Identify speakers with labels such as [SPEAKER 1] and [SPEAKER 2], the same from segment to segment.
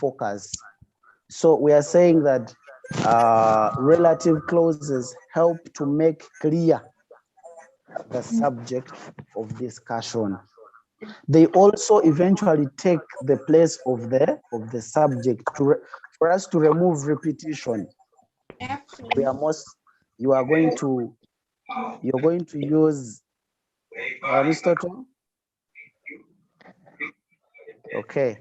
[SPEAKER 1] focus. So we are saying that relative clauses help to make clear the subject of discussion. They also eventually take the place of the subject for us to remove repetition. You're going to use Aristotle. Okay.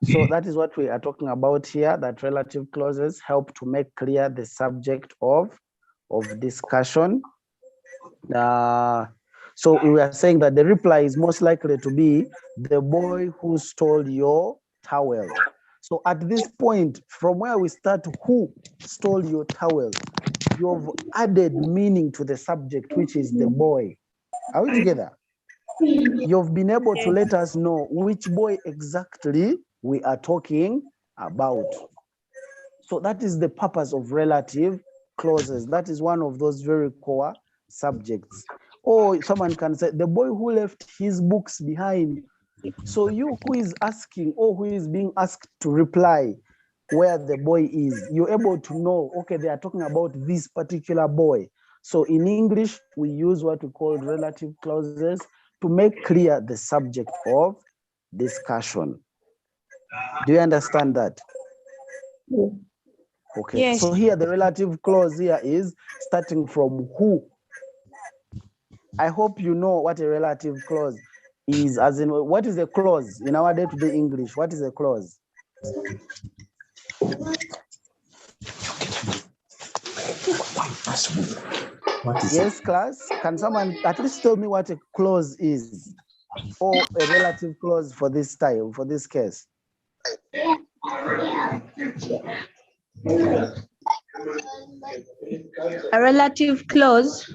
[SPEAKER 1] So that is what we are talking about here, that relative clauses help to make clear the subject of discussion. So we are saying that the reply is most likely to be the boy who stole your towel. So at this point, from where we start, who stole your towel, you've added meaning to the subject, which is the boy. Are we together? You've been able to let us know which boy exactly we are talking about. So that is the purpose of relative clauses. That is one of those very core subjects. Or someone can say, the boy who left his books behind. So you who is asking or who is being asked to reply where the boy is, you're able to know, okay, they are talking about this particular boy. So in English, we use what we call relative clauses to make clear the subject of discussion. Do you understand that? Okay, yes. So here the relative clause here is starting from who. I hope you know what a relative clause is, as in what is a clause in our day-to-day English? What is a clause? Yes, class. Can someone at least tell me what a clause is, or a relative clause for this style, for this case?
[SPEAKER 2] A relative clause.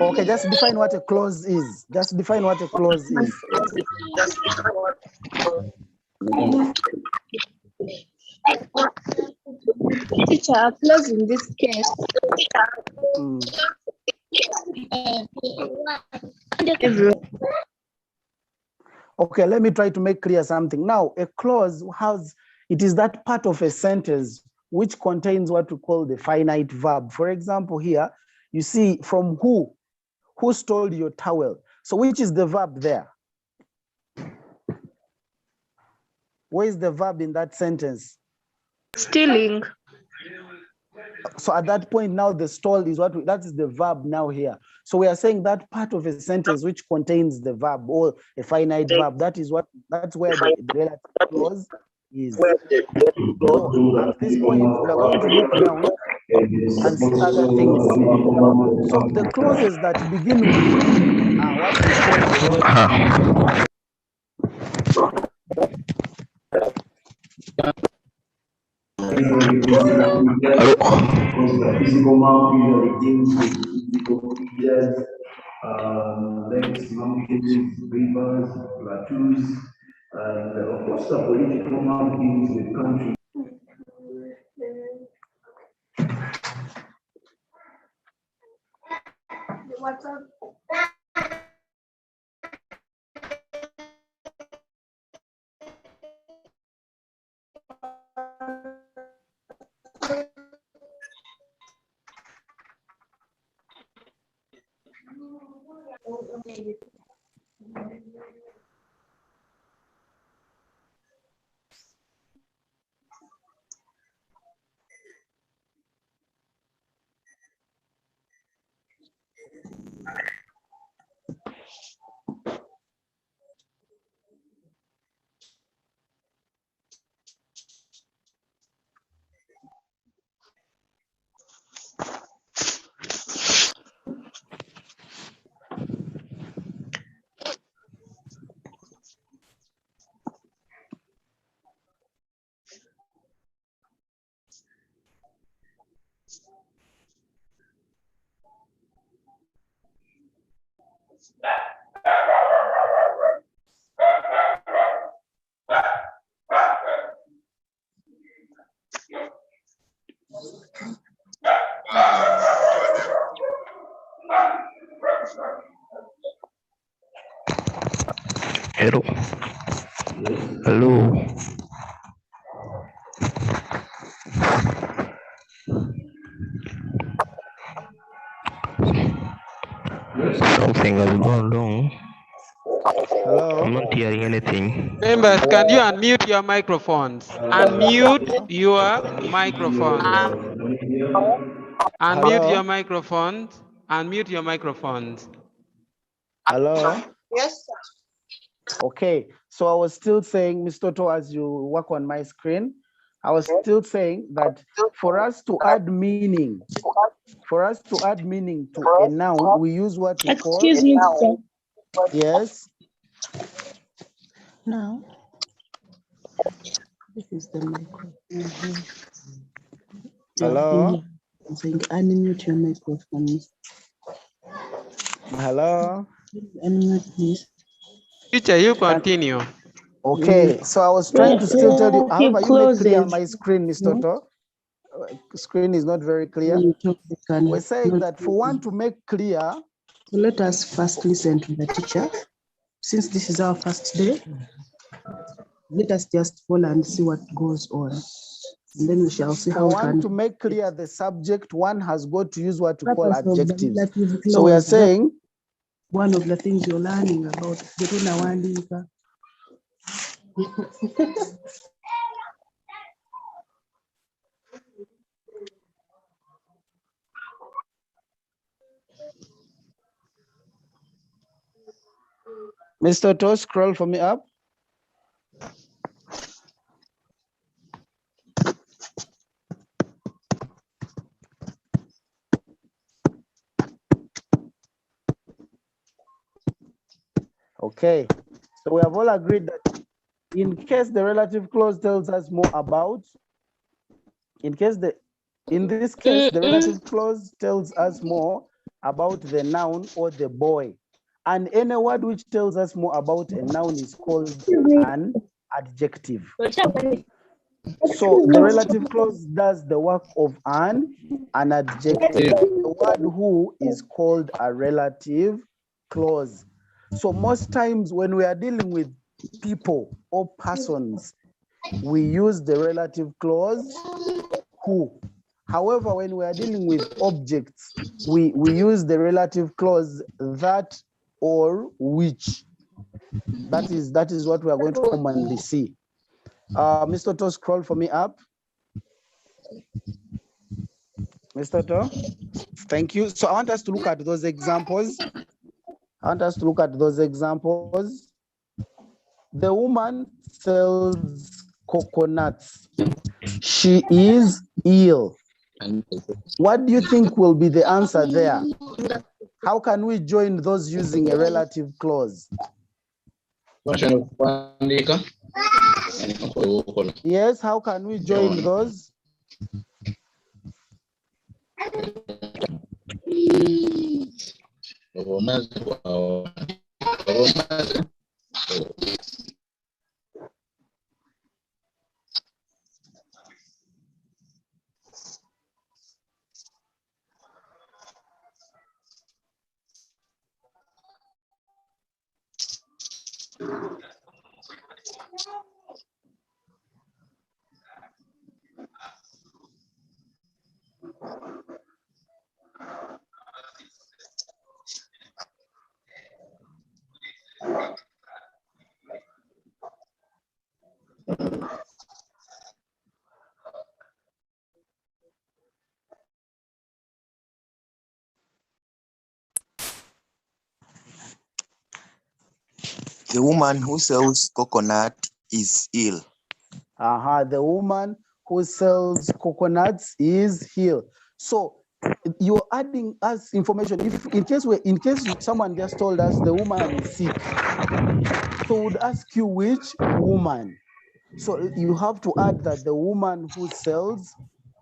[SPEAKER 1] Okay, just define what a clause is. Just define what a clause is.
[SPEAKER 2] Teacher, a clause in this case.
[SPEAKER 1] Okay, let me try to make clear something. Now, a clause it is that part of a sentence which contains what we call the finite verb. For example, here, you see from who stole your towel. So which is the verb there? Where is the verb in that sentence?
[SPEAKER 2] Stealing.
[SPEAKER 1] So at that point now, the stole is that is the verb now here. So we are saying that part of a sentence which contains the verb or a finite verb, that's where the relative clause is. So at this point, we are going to look down and see other things. So the clauses that begin with who are what we call the
[SPEAKER 3] physical mountain deals with physical features, lakes, mountains, rivers, plateaus, and of course the political mountains with countries.
[SPEAKER 4] What's up? Hello.
[SPEAKER 3] Yes.
[SPEAKER 4] Hello. Something has gone wrong.
[SPEAKER 1] Hello.
[SPEAKER 4] I'm not hearing anything.
[SPEAKER 5] Members, can you unmute your microphones? Unmute your microphones. Unmute
[SPEAKER 1] Hello.
[SPEAKER 5] your microphones. Unmute your microphones.
[SPEAKER 1] Hello. Yes, sir. Okay. So I was still saying, Mr. Toto, as you work on my screen, I was still saying that for us to add meaning, to a noun, we use what we call.
[SPEAKER 2] Excuse me, sir.
[SPEAKER 1] Yes.
[SPEAKER 6] Now, this is the microphone.
[SPEAKER 1] Hello.
[SPEAKER 6] I'm saying unmute your microphone.
[SPEAKER 1] Hello.
[SPEAKER 6] Unmute, please.
[SPEAKER 5] Teacher, you continue.
[SPEAKER 1] Okay. So I was trying to still tell you. However, you make clear my screen, Mr. Toto. Screen is not very clear. We're saying that for one to make clear.
[SPEAKER 6] So let us first listen to the teacher. Since this is our first day, let us just follow and see what goes on. And then we shall see how we can.
[SPEAKER 1] To make clear the subject, one has got to use what we call
[SPEAKER 6] Purpose of the
[SPEAKER 1] adjectives.
[SPEAKER 6] relative
[SPEAKER 1] So we are
[SPEAKER 6] clause,
[SPEAKER 1] saying
[SPEAKER 6] one of the things you're learning about getting a one.
[SPEAKER 1] Mr. To, scroll for me up. Okay, so we have all agreed that in case the relative clause tells us more about, in this case, the relative clause tells us more about the noun or the boy. And any word which tells us more about a noun is called an adjective. So the relative clause does the work of an adjective. The word who is called a relative clause. So most times when we are dealing with people or persons, we use the relative clause who. However, when we are dealing with objects, we use the relative clause that or which. That is what we are going to commonly see. Mr. To, scroll for me up. Mr. To, thank you. So I want us to look at those examples. The woman sells coconuts. She is ill. What do you think will be the answer there? How can we join those using a relative clause? Yes, how can we join those?
[SPEAKER 7] The woman who sells coconut is ill.
[SPEAKER 1] The woman who sells coconuts is ill. So you're adding us information. If in case someone just told us the woman is sick, so would ask you which woman. So you have to add that the woman who sells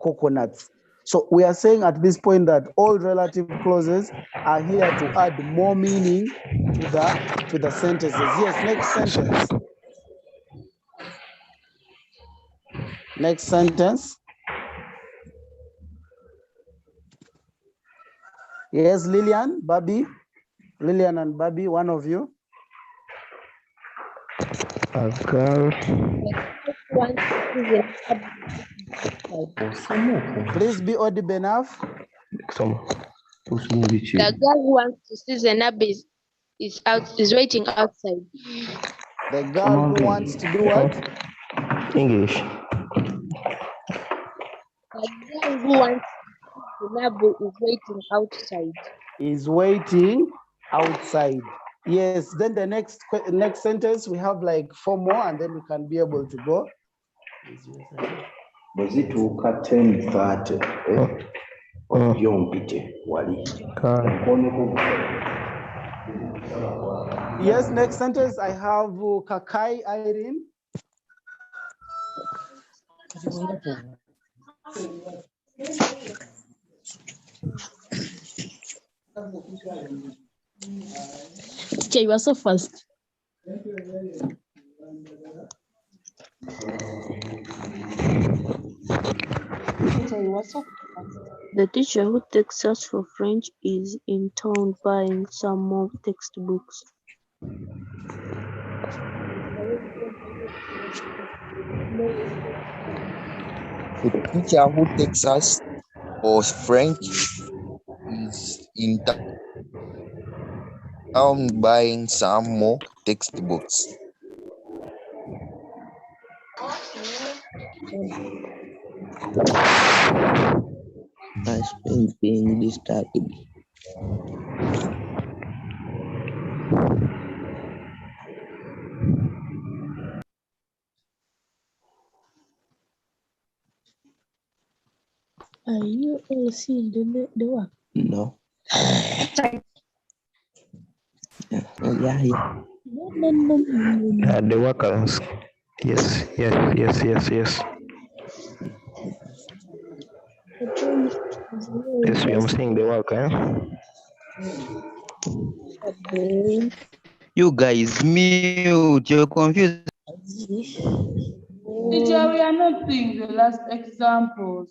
[SPEAKER 1] coconuts. So we are saying at this point that all relative clauses are here to add more meaning to the sentences. Yes, next sentence. Next sentence. Yes, Lillian and Bobby, one of you.
[SPEAKER 4] A girl.
[SPEAKER 1] Please be audible enough.
[SPEAKER 4] Some.
[SPEAKER 2] The girl who wants to see Zenab is waiting outside.
[SPEAKER 1] The girl who wants to do what?
[SPEAKER 4] English.
[SPEAKER 2] The girl who wants to see Zenab is waiting outside.
[SPEAKER 1] Is waiting outside. Yes, then the next sentence, we have like 4 more and then we can be able to go.
[SPEAKER 3] Bwezituuka 10:30 ojjo mpite wali.
[SPEAKER 1] Yes, next sentence I have Kakai Irene.
[SPEAKER 6] Teacher, you are so fast.
[SPEAKER 2] The teacher who takes us for French is in town buying some more textbooks.
[SPEAKER 7] The teacher who takes us for French is in town buying some more textbooks.
[SPEAKER 8] My screen is being distracted.
[SPEAKER 6] Are you all seeing the work?
[SPEAKER 8] No. Yeah.
[SPEAKER 6] No.
[SPEAKER 4] The workers. Yes. Yes, we are seeing the work,
[SPEAKER 8] You guys mute. You're confused.
[SPEAKER 9] Teacher, we are not doing the last examples.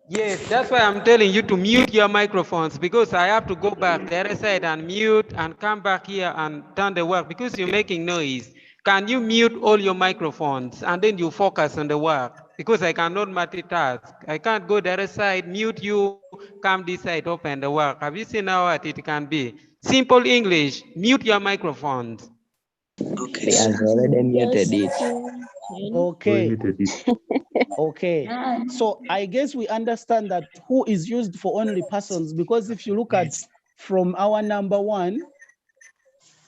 [SPEAKER 5] Yes, that's why I'm telling you to mute your microphones, because I have to go back the other side and mute and come back here and done the work because you're making noise. Can you mute all your microphones and then you focus on the work? Because I cannot multitask. I can't go the other side, mute you, come this side, open the work. Have you seen how what it can be? Simple English, mute your microphones.
[SPEAKER 8] Okay, he has already muted it.
[SPEAKER 1] Okay. Okay. So I guess we understand that who is used for only persons, because if you look at from our number 1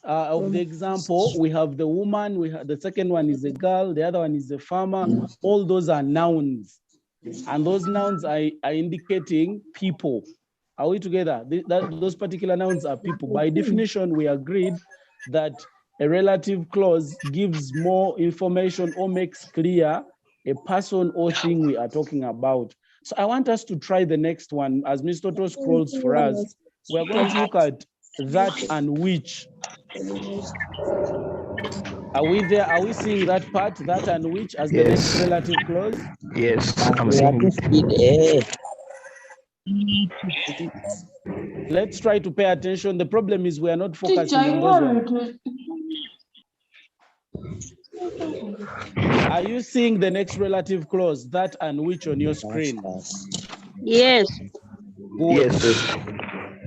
[SPEAKER 1] of the example, we have the woman, we have the second one is a girl, the other one is a farmer. All those are nouns. And those nouns are indicating people. Are we together? Those particular nouns are people. By definition, we agreed that a relative clause gives more information or makes clear a person or thing we are talking about. So I want us to try the next one. As Ms. Toto scrolls for us, we're going to look at that and which. Are we there? Are we seeing that part, that and which, as the next
[SPEAKER 4] Yes.
[SPEAKER 1] relative clause?
[SPEAKER 4] Yes, I'm seeing it.
[SPEAKER 1] Let's try to pay attention. The problem is we are not focusing
[SPEAKER 9] Teacher,
[SPEAKER 1] on
[SPEAKER 9] you
[SPEAKER 1] those
[SPEAKER 9] want
[SPEAKER 1] ones.
[SPEAKER 9] to...
[SPEAKER 1] Are you seeing the next relative clause, that and which, on your screen?
[SPEAKER 2] Yes.
[SPEAKER 1] Good.
[SPEAKER 4] Yes.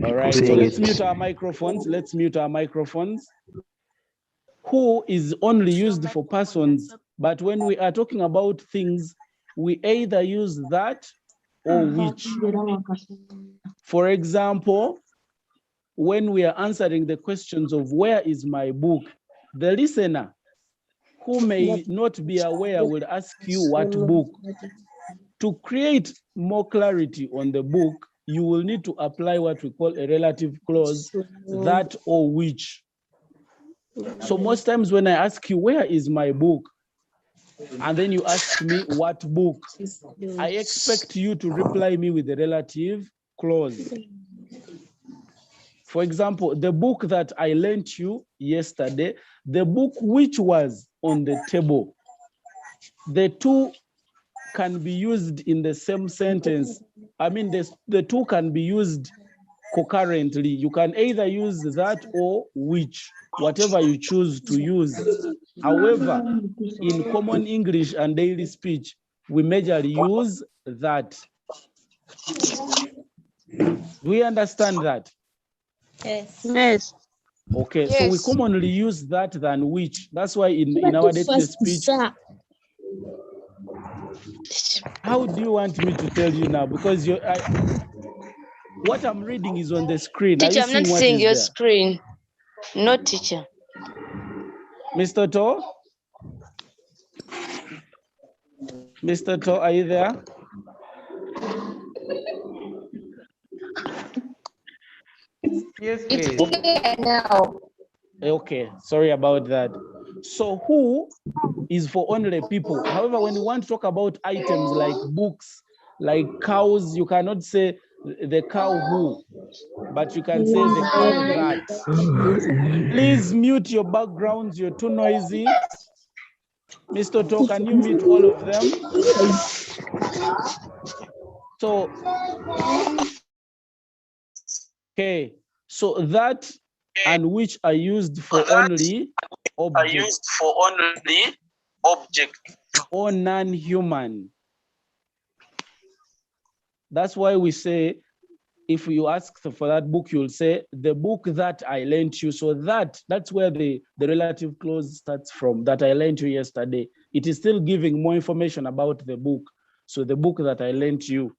[SPEAKER 1] All right, so
[SPEAKER 4] seeing
[SPEAKER 1] let's
[SPEAKER 4] it.
[SPEAKER 1] mute our microphones. Let's mute our microphones. Who is only used for persons, but when we are talking about things, we either use that or which. For example, when we are answering the questions of where is my book, the listener who may not be aware will ask you what book. To create more clarity on the book, you will need to apply what we call a relative clause, that or which. So most times when I ask you, where is my book? And then you ask me what book, I expect you to reply me with a relative clause. For example, the book that I lent you yesterday, the book which was on the table, the two can be used in the same sentence. I mean, the two can be used concurrently. You can either use that or which, whatever you choose to use. However, in common English and daily speech, we majorly use that. Do we understand that?
[SPEAKER 2] Yes. Yes.
[SPEAKER 1] Okay, so we commonly use that than which. That's why in our day-to-day speech. How do you want me to tell you now? Because what I'm reading is on the screen.
[SPEAKER 10] Teacher, I'm not seeing your
[SPEAKER 1] there?
[SPEAKER 10] screen. No, teacher.
[SPEAKER 1] Mr. To? Mr. To, are you there?
[SPEAKER 5] Yes, please.
[SPEAKER 10] Now.
[SPEAKER 1] Okay, sorry about that. So who is for only people. However, when you want to talk about items like books, like cows, you cannot say the cow who, but you can say the cow that. Please mute your backgrounds, you're too noisy. Mr. To, can you mute all of them? So, okay, so that and which are used for only object or non-human. That's why we say, if you ask for that book, you'll say the book that I lent you. So that's where the relative clause starts from, that I lent you yesterday. It is still giving more information about the book. So the book that I lent you.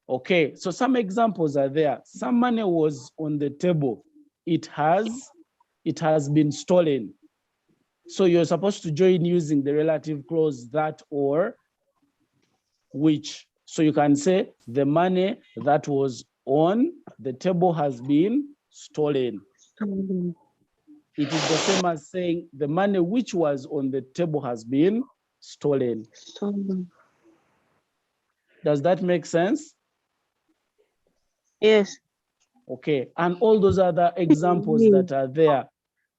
[SPEAKER 1] Okay, so some examples are there. Some money was on the table. It has been stolen. So you're supposed to join using the relative clause that or which. So you can say the money that was on the table has been stolen. It is the same as saying the money which was on the table has been stolen. Does that make sense?
[SPEAKER 2] Yes.
[SPEAKER 1] Okay, and all those other examples that are there,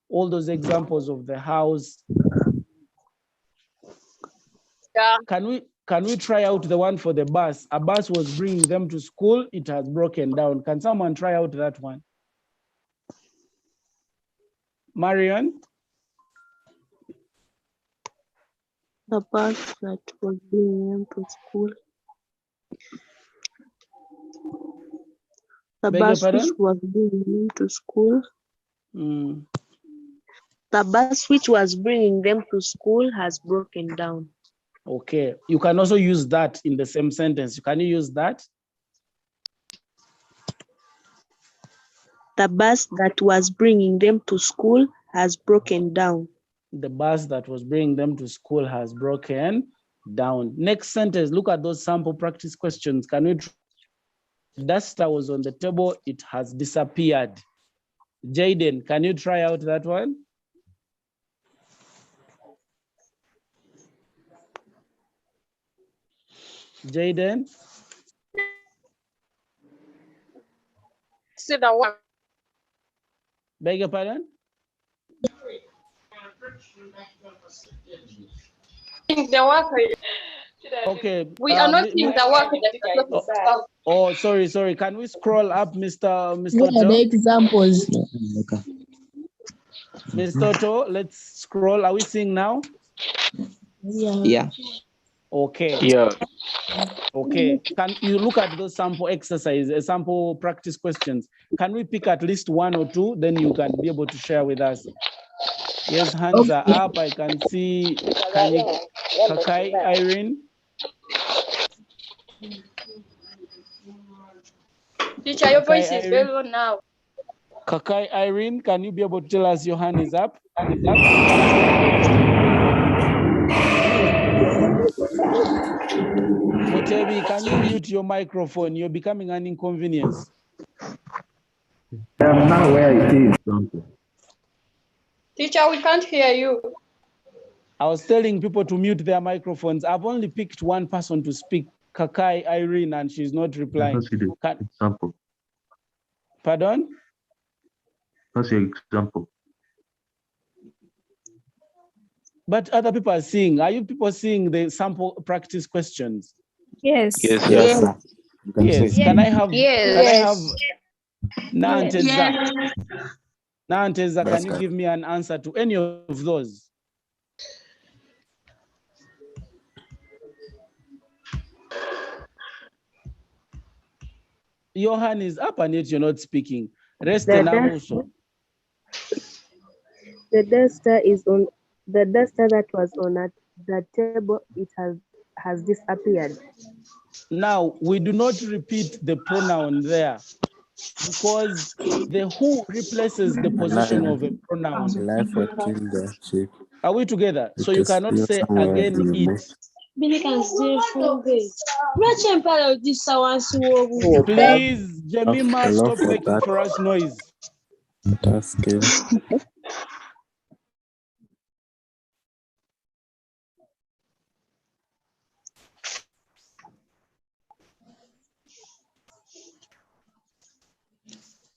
[SPEAKER 1] all those examples of the house.
[SPEAKER 10] Yeah.
[SPEAKER 1] Can we try out the one for the bus? A bus was bringing them to school. It has broken down. Can someone try out that one? Marion?
[SPEAKER 2] The bus that was bringing them to school. The bus which was bringing them to school. The bus which was bringing them to school has broken down.
[SPEAKER 1] Okay, you can also use that in the same sentence. Can you use that?
[SPEAKER 2] The bus that was bringing them to school has broken down.
[SPEAKER 1] The bus that was bringing them to school has broken down. Next sentence, look at those sample practice questions. Can we? Duster was on the table, it has disappeared. Jaden, can you try out that one? Jaden?
[SPEAKER 10] See the one.
[SPEAKER 1] Beg your pardon?
[SPEAKER 10] The work.
[SPEAKER 1] Okay.
[SPEAKER 10] We are not seeing the work.
[SPEAKER 1] Oh, sorry. Can we scroll up, Mr.
[SPEAKER 6] What are the examples?
[SPEAKER 1] Mr. To, let's scroll. Are we seeing now?
[SPEAKER 8] Yeah.
[SPEAKER 1] Okay.
[SPEAKER 4] Yeah.
[SPEAKER 1] Okay. Can you look at those sample exercises, sample practice questions? Can we pick at least one or two? Then you can be able to share with us. Yes, hands are up. I can see Kakai, Irene.
[SPEAKER 10] Teacher, your voice is very low now.
[SPEAKER 1] Kakai, Irene, can you be able to tell us your hand is up? Mutebi, can you mute your microphone? You're becoming an inconvenience.
[SPEAKER 3] I'm not where it is.
[SPEAKER 10] Teacher, we can't hear you.
[SPEAKER 1] I was telling people to mute their microphones. I've only picked one person to speak, Kakai Irene, and she's not replying.
[SPEAKER 3] Example.
[SPEAKER 1] Pardon?
[SPEAKER 3] That's your example.
[SPEAKER 1] But other people are seeing. Are you people seeing the sample practice questions?
[SPEAKER 2] Yes.
[SPEAKER 4] Yes.
[SPEAKER 8] Yes.
[SPEAKER 1] Yes. Can I have?
[SPEAKER 10] Yes.
[SPEAKER 1] Can I have?
[SPEAKER 10] Yes.
[SPEAKER 1] Nanteza, can you give me an answer to any of those? Your hand is up and yet you're not speaking. Rest
[SPEAKER 2] The
[SPEAKER 1] Nabuso.
[SPEAKER 2] The duster is on the duster that was on the table. It has disappeared.
[SPEAKER 1] Now we do not repeat the pronoun there because the who replaces the position of a pronoun.
[SPEAKER 11] Life or kill the sheep.
[SPEAKER 1] Are we together? So
[SPEAKER 11] It
[SPEAKER 1] you
[SPEAKER 11] is
[SPEAKER 1] cannot
[SPEAKER 11] still
[SPEAKER 1] say
[SPEAKER 11] somewhere
[SPEAKER 1] again
[SPEAKER 11] in the
[SPEAKER 1] it.
[SPEAKER 11] bush.
[SPEAKER 1] Please, Jemima,
[SPEAKER 11] Hello
[SPEAKER 1] stop
[SPEAKER 11] for
[SPEAKER 1] making
[SPEAKER 11] that.
[SPEAKER 1] for us noise.
[SPEAKER 11] That's good.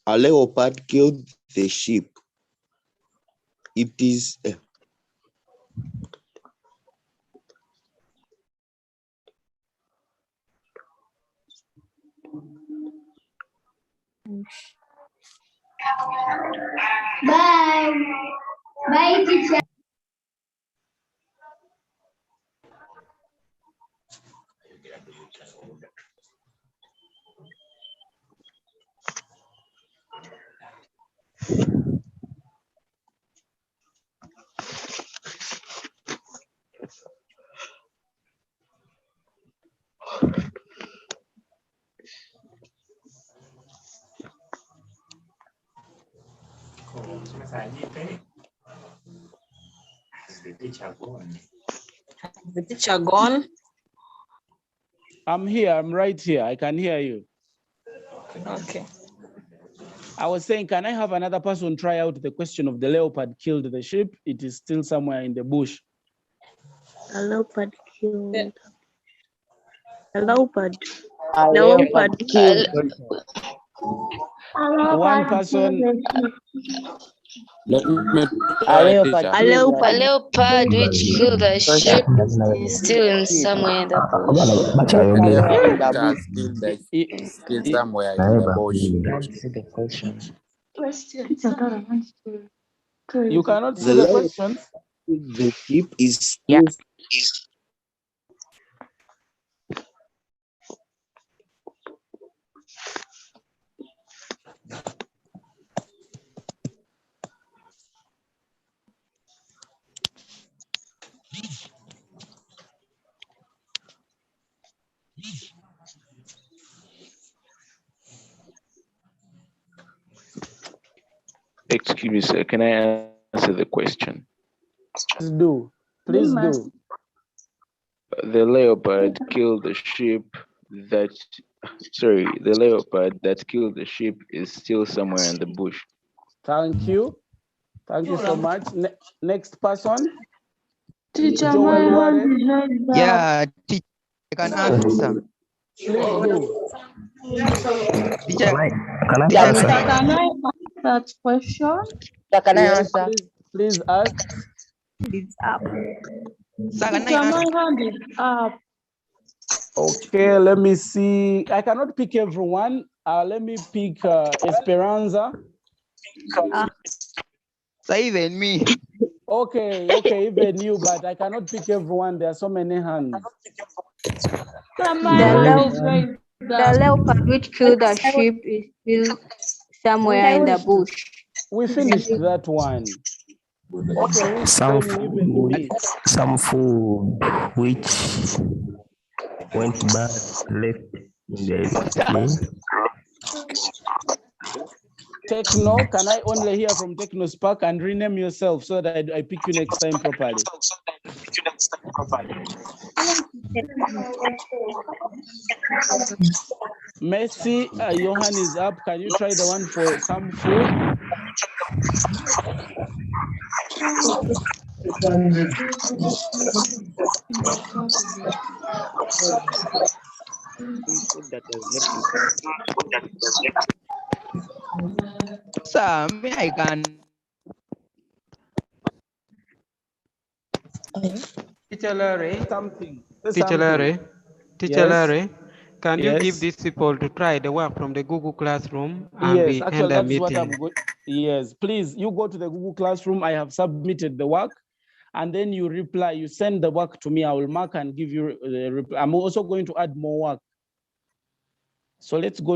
[SPEAKER 7] A leopard killed the sheep. It is
[SPEAKER 12] Bye. Bye, teacher.
[SPEAKER 13] The teacher gone?
[SPEAKER 1] I'm here, I'm right here. I can hear you.
[SPEAKER 13] Okay.
[SPEAKER 1] I was saying, can I have another person try out the question of the leopard killed the sheep? It is still somewhere in the bush.
[SPEAKER 2] A leopard killed. A leopard.
[SPEAKER 8] A leopard killed.
[SPEAKER 1] One person.
[SPEAKER 11] Let me
[SPEAKER 8] A
[SPEAKER 11] try,
[SPEAKER 8] leopard
[SPEAKER 11] teacher.
[SPEAKER 10] A leopard which killed a sheep is still in somewhere in the bush.
[SPEAKER 11] A leopard
[SPEAKER 8] in the
[SPEAKER 11] which
[SPEAKER 8] bush.
[SPEAKER 11] has killed the is still somewhere in the bush.
[SPEAKER 4] See the question.
[SPEAKER 1] You cannot see
[SPEAKER 7] the
[SPEAKER 1] the
[SPEAKER 7] leopard
[SPEAKER 1] questions.
[SPEAKER 7] killed the sheep is
[SPEAKER 8] Yeah.
[SPEAKER 7] still
[SPEAKER 4] Excuse me, sir. Can I answer the question?
[SPEAKER 1] Please do. Please do.
[SPEAKER 4] The leopard killed the sheep that, sorry, the leopard that killed the sheep is still somewhere in the bush.
[SPEAKER 1] Thank you. Thank you so much. Next person.
[SPEAKER 9] Teacher,
[SPEAKER 1] Joel
[SPEAKER 9] my
[SPEAKER 1] Ware.
[SPEAKER 9] hand is raised up.
[SPEAKER 14] Yeah, teacher, I can answer.
[SPEAKER 1] Please do.
[SPEAKER 14] Teacher,
[SPEAKER 4] Can I
[SPEAKER 14] teacher,
[SPEAKER 4] answer?
[SPEAKER 9] Teacher, can I ask that question?
[SPEAKER 8] Can I
[SPEAKER 1] Yes,
[SPEAKER 8] answer?
[SPEAKER 1] please ask.
[SPEAKER 14] it's up. Sir, can I
[SPEAKER 9] Teacher, my
[SPEAKER 14] answer?
[SPEAKER 9] hand is up.
[SPEAKER 1] Okay, let me see. I cannot pick everyone. Let me pick Esperanza.
[SPEAKER 14] So even me.
[SPEAKER 1] Okay, even you, but I cannot pick everyone. There are so many hands.
[SPEAKER 9] Teacher, my hand is raised
[SPEAKER 15] The
[SPEAKER 9] up.
[SPEAKER 15] leopard which killed the sheep is still somewhere in the bush.
[SPEAKER 1] We finished that one. Okay, who's
[SPEAKER 4] Some
[SPEAKER 1] claiming even me?
[SPEAKER 4] food which went bad left in the display.
[SPEAKER 1] Techno, can I only hear from Techno Spark and rename yourself so that I pick you next time properly? Messi, Johan is up. Can you try the one for some food?
[SPEAKER 14] Food that was left. Sir, me I can.
[SPEAKER 5] Teacher Larry.
[SPEAKER 1] Something.
[SPEAKER 5] Teacher Larry. Teacher
[SPEAKER 1] Yes.
[SPEAKER 5] Larry. Can you give
[SPEAKER 1] Yes.
[SPEAKER 5] these people to try the work from the Google Classroom and
[SPEAKER 1] Yes,
[SPEAKER 5] we end
[SPEAKER 1] actually,
[SPEAKER 5] the
[SPEAKER 1] that is what I'm
[SPEAKER 5] meeting?
[SPEAKER 1] going. Yes, please, you go to the Google Classroom. I have submitted the work, and then you reply. You send the work to me. I will mark and give you the reply. I'm also going to add more work. So let's go